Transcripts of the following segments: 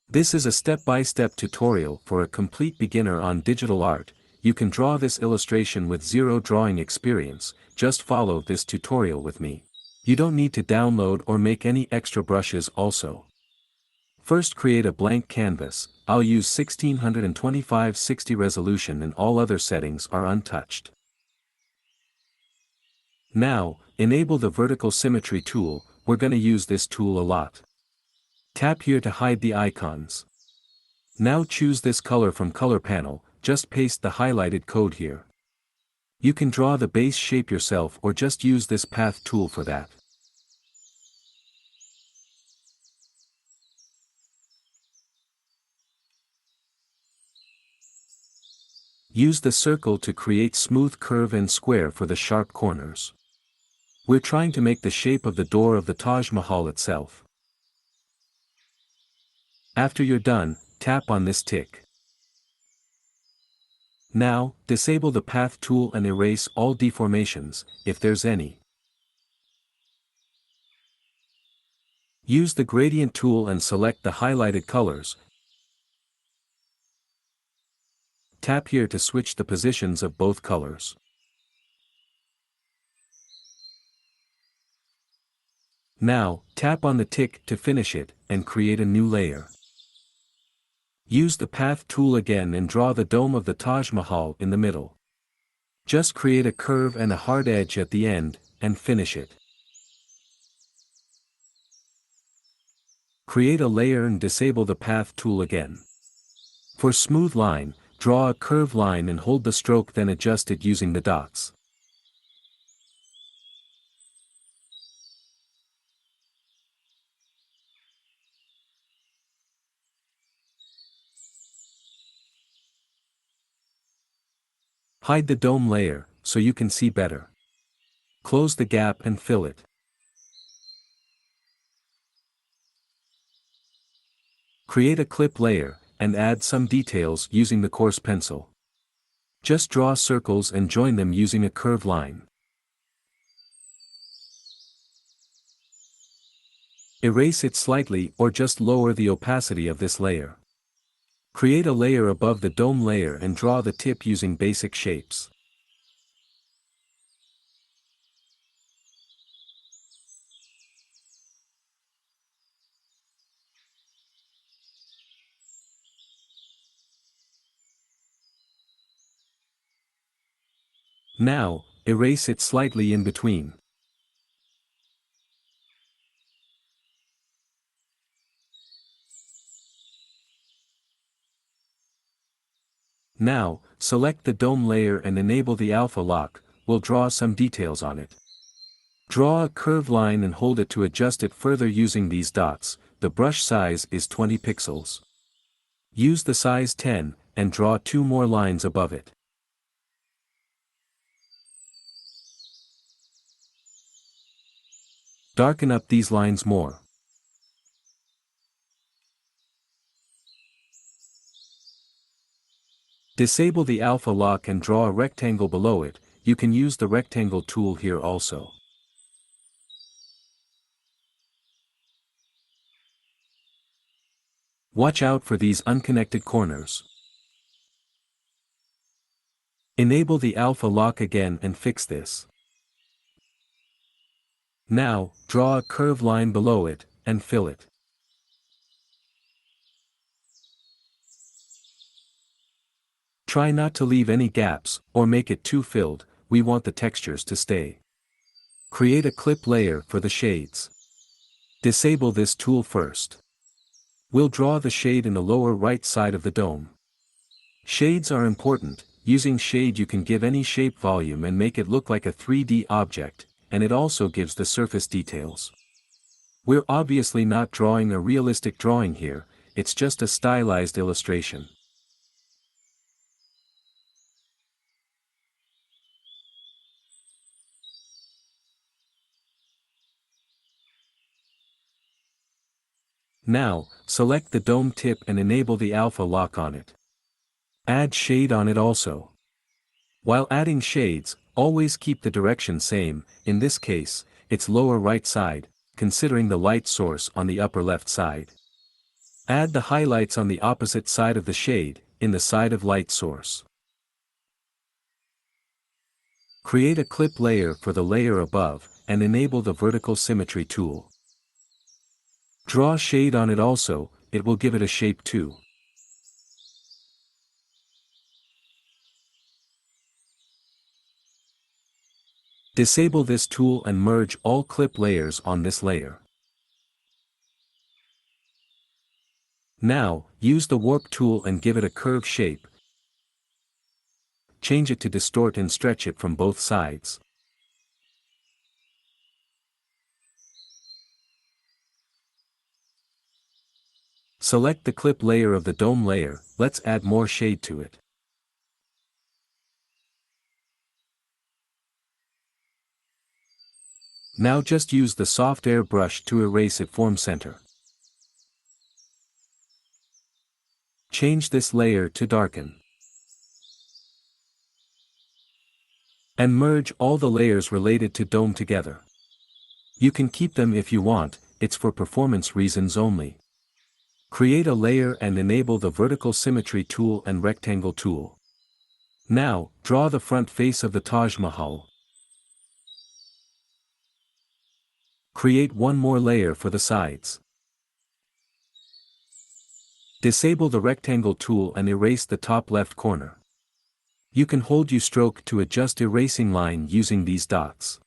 This is a step-by-step tutorial for a complete beginner on digital art. You can draw this illustration with zero drawing experience, just follow this tutorial with me. You don't need to download or make any extra brushes also. First, create a blank canvas. I'll use 1625/60 resolution and all other settings are untouched. Now, enable the vertical symmetry tool. We're gonna use this tool a lot. Tap here to hide the icons. Now choose this color from color panel, just paste the highlighted code here. You can draw the base shape yourself or just use this path tool for that. Use the circle to create smooth curve and square for the sharp corners. We're trying to make the shape of the door of the Taj Mahal itself. After you're done, tap on this tick. Now, disable the path tool and erase all deformations, if there's any. Use the gradient tool and select the highlighted colors. Tap here to switch the positions of both colors. Now, tap on the tick to finish it, and create a new layer. Use the path tool again and draw the dome of the Taj Mahal in the middle. Just create a curve and a hard edge at the end, and finish it. Create a layer and disable the path tool again. For smooth line, draw a curved line and hold the stroke, then adjust it using the dots. Hide the dome layer, so you can see better. Close the gap and fill it. Create a clip layer, and add some details using the coarse pencil. Just draw circles and join them using a curved line. Erase it slightly or just lower the opacity of this layer. Create a layer above the dome layer and draw the tip using basic shapes. Now, erase it slightly in between. Now, select the dome layer and enable the alpha lock. We'll draw some details on it. Draw a curved line and hold it to adjust it further using these dots. The brush size is 20 pixels. Use the size 10, and draw 2 more lines above it. Darken up these lines more. Disable the alpha lock and draw a rectangle below it. You can use the rectangle tool here also. Watch out for these unconnected corners. Enable the alpha lock again and fix this. Now, draw a curved line below it, and fill it. Try not to leave any gaps, or make it too filled. We want the textures to stay. Create a clip layer for the shades. Disable this tool first. We'll draw the shade in the lower right side of the dome. Shades are important. Using shade you can give any shape volume and make it look like a 3D object, and it also gives the surface details. We're obviously not drawing a realistic drawing here, it's just a stylized illustration. Now, select the dome tip and enable the alpha lock on it. Add shade on it also. While adding shades, always keep the direction same. In this case, it's lower right side, considering the light source on the upper left side. Add the highlights on the opposite side of the shade, in the side of light source. Create a clip layer for the layer above, and enable the vertical symmetry tool. Draw shade on it also, it will give it a shape too. Disable this tool and merge all clip layers on this layer. Now, use the warp tool and give it a curve shape. Change it to distort and stretch it from both sides. Select the clip layer of the dome layer, let's add more shade to it. Now just use the soft air brush to erase it form center. Change this layer to darken. And merge all the layers related to dome together. You can keep them if you want, it's for performance reasons only. Create a layer and enable the vertical symmetry tool and rectangle tool. Now, draw the front face of the Taj Mahal. Create one more layer for the sides. Disable the rectangle tool and erase the top left corner. You can hold U-stroke to adjust erasing line using these dots.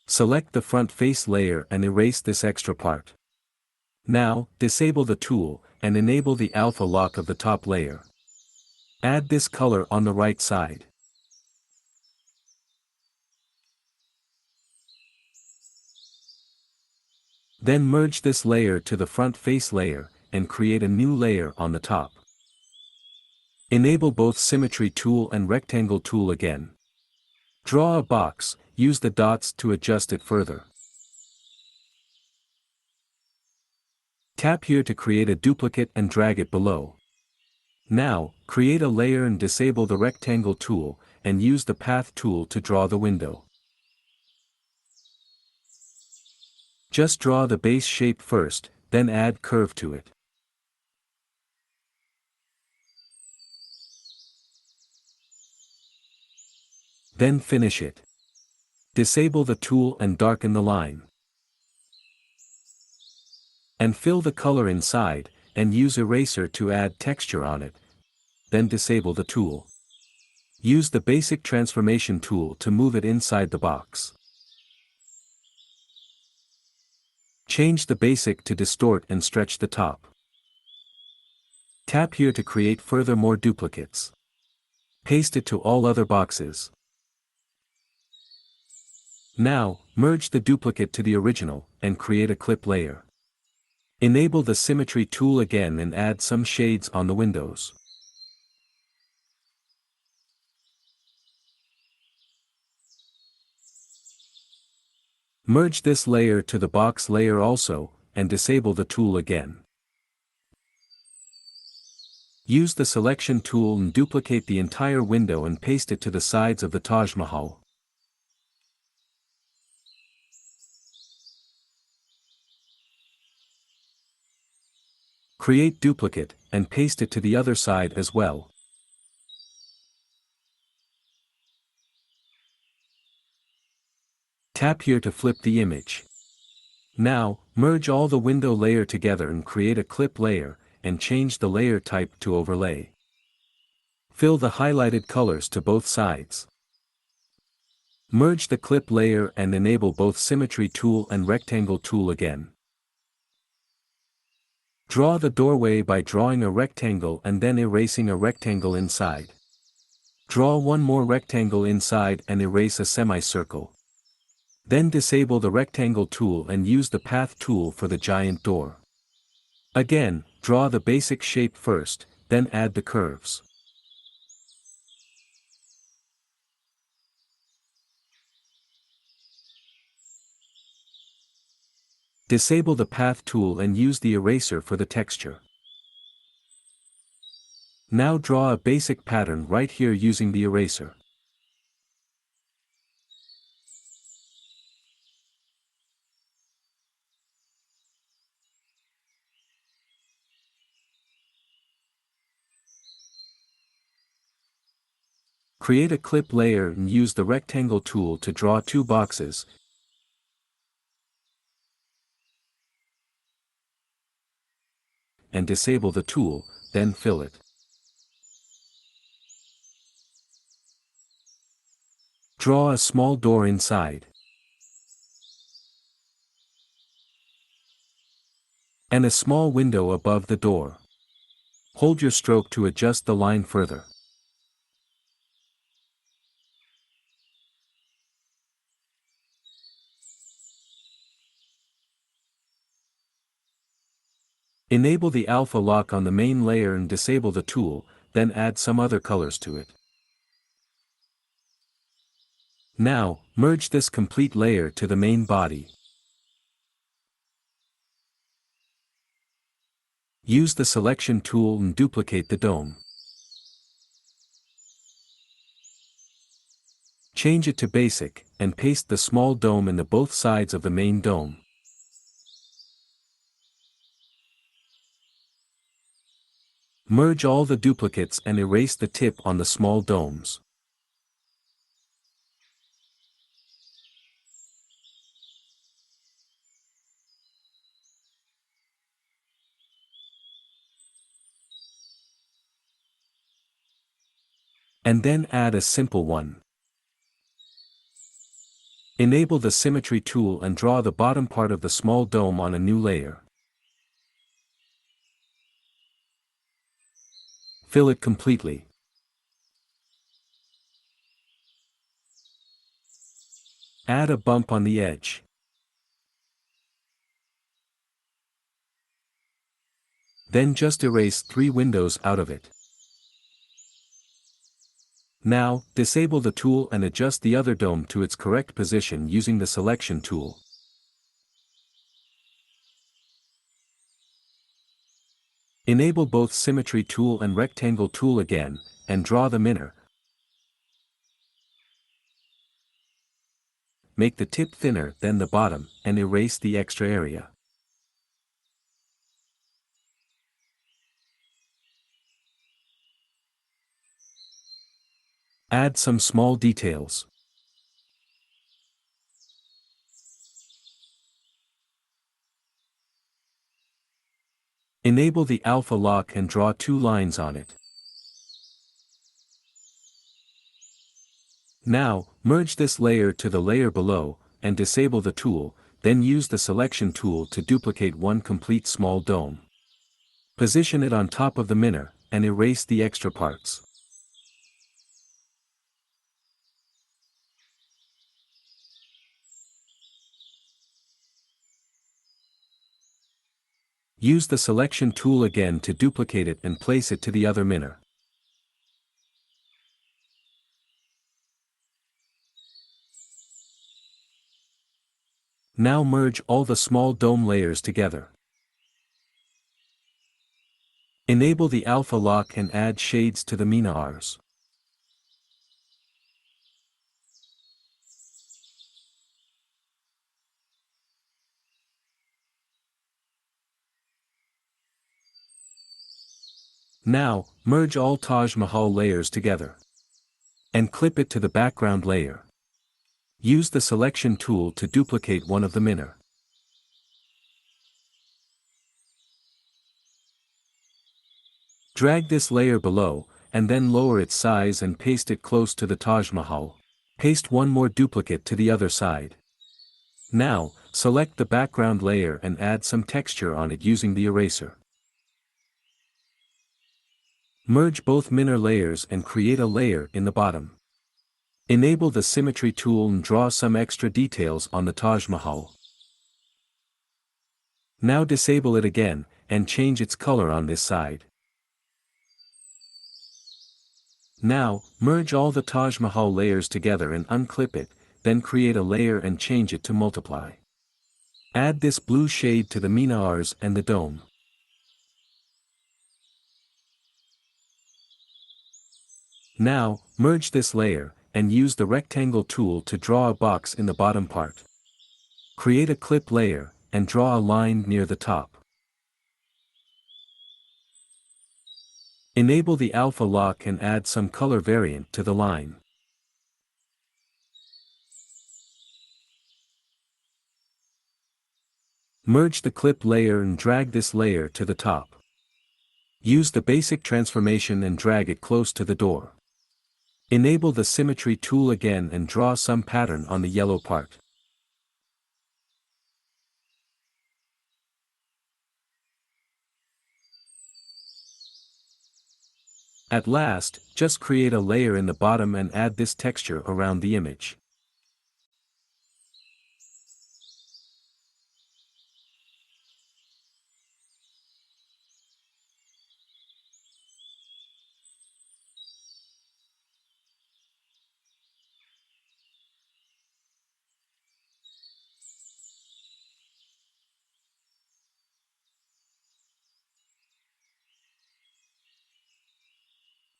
Select the front face layer and erase this extra part. Now, disable the tool, and enable the alpha lock of the top layer. Add this color on the right side. Then merge this layer to the front face layer, and create a new layer on the top. Enable both symmetry tool and rectangle tool again. Draw a box, use the dots to adjust it further. Tap here to create a duplicate and drag it below. Now, create a layer and disable the rectangle tool, and use the path tool to draw the window. Just draw the base shape first, then add curve to it. Then finish it. Disable the tool and darken the line. And fill the color inside, and use eraser to add texture on it. Then disable the tool. Use the basic transformation tool to move it inside the box. Change the basic to distort and stretch the top. Tap here to create further more duplicates. Paste it to all other boxes. Now, merge the duplicate to the original, and create a clip layer. Enable the symmetry tool again and add some shades on the windows. Merge this layer to the box layer also, and disable the tool again. Use the selection tool and duplicate the entire window and paste it to the sides of the Taj Mahal. Create duplicate, and paste it to the other side as well. Tap here to flip the image. Now, merge all the window layer together and create a clip layer, and change the layer type to overlay. Fill the highlighted colors to both sides. Merge the clip layer and enable both symmetry tool and rectangle tool again. Draw the doorway by drawing a rectangle and then erasing a rectangle inside. Draw one more rectangle inside and erase a semicircle. Then disable the rectangle tool and use the path tool for the giant door. Again, draw the basic shape first, then add the curves. Disable the path tool and use the eraser for the texture. Now draw a basic pattern right here using the eraser. Create a clip layer and use the rectangle tool to draw two boxes. And disable the tool, then fill it. Draw a small door inside. And a small window above the door. Hold your stroke to adjust the line further. Enable the alpha lock on the main layer and disable the tool, then add some other colors to it. Now, merge this complete layer to the main body. Use the selection tool and duplicate the dome. Change it to basic, and paste the small dome into both sides of the main dome. Merge all the duplicates and erase the tip on the small domes. And then add a simple one. Enable the symmetry tool and draw the bottom part of the small dome on a new layer. Fill it completely. Add a bump on the edge. Then just erase 3 windows out of it. Now, disable the tool and adjust the other dome to its correct position using the selection tool. Enable both symmetry tool and rectangle tool again, and draw the minor. Make the tip thinner than the bottom, and erase the extra area. Add some small details. Enable the alpha lock and draw 2 lines on it. Now, merge this layer to the layer below, and disable the tool, then use the selection tool to duplicate one complete small dome. Position it on top of the minor, and erase the extra parts. Use the selection tool again to duplicate it and place it to the other minor. Now merge all the small dome layers together. Enable the alpha lock and add shades to the minarets. Now, merge all Taj Mahal layers together. And clip it to the background layer. Use the selection tool to duplicate one of the minor. Drag this layer below, and then lower its size and paste it close to the Taj Mahal. Paste one more duplicate to the other side. Now, select the background layer and add some texture on it using the eraser. Merge both minor layers and create a layer in the bottom. Enable the symmetry tool and draw some extra details on the Taj Mahal. Now disable it again, and change its color on this side. Now, merge all the Taj Mahal layers together and unclip it, then create a layer and change it to multiply. Add this blue shade to the minarets and the dome. Now, merge this layer, and use the rectangle tool to draw a box in the bottom part. Create a clip layer, and draw a line near the top. Enable the alpha lock and add some color variant to the line. Merge the clip layer and drag this layer to the top. Use the basic transformation and drag it close to the door. Enable the symmetry tool again and draw some pattern on the yellow part. At last, just create a layer in the bottom and add this texture around the image.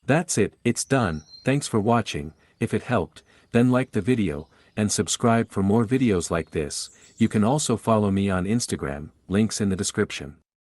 That's it, it's done. Thanks for watching. If it helped, then like the video, and subscribe for more videos like this. You can also follow me on Instagram, links in the description.